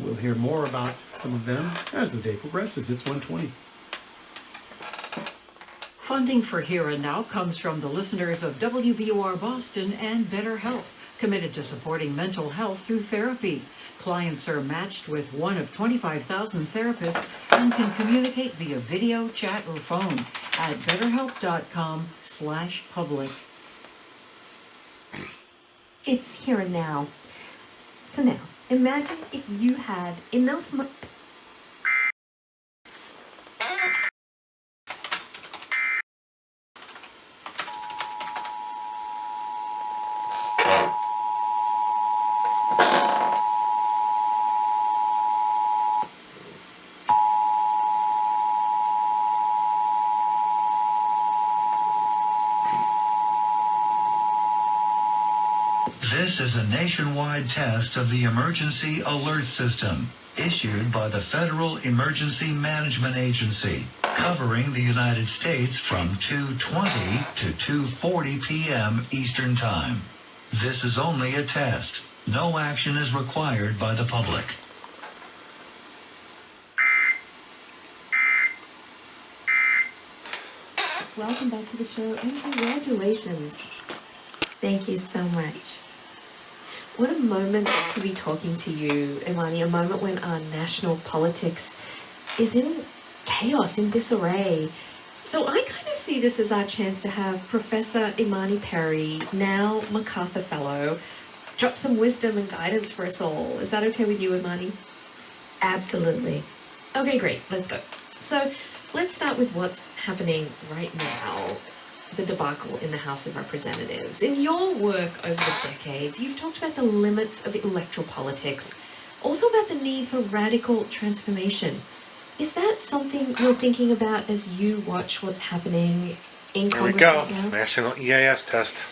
We'll hear more about some of them as the day progresses. It's 1:20. Funding for Here and Now comes from the listeners of WBUR Boston and Better Health, committed to supporting mental health through therapy. Clients are matched with one of 25,000 therapists and can communicate via video, chat, or phone at betterhelp.com/public. It's here and now. So now, imagine if you had enough money. This is a nationwide test of the Emergency Alert System, issued by the Federal Emergency Management Agency, covering the United States from 2:20 to 2:40 p.m. Eastern Time. This is only a test. No action is required by the public. Welcome back to the show and congratulations. Thank you so much. What a moment to be talking to you, Imani, a moment when our national politics is in chaos, in disarray. So I kind of see this as our chance to have Professor Imani Perry, now MacArthur Fellow, drop some wisdom and guidance for us all. Is that okay with you, Imani? Absolutely. Okay, great. Let's go. So let's start with what's happening right now. The debacle in the House of Representatives. In your work over the decades, you've talked about the limits of electoral politics, also about the need for radical transformation. Is that something you're thinking about as you watch what's happening in Here we Congress go. right now? National EAS test.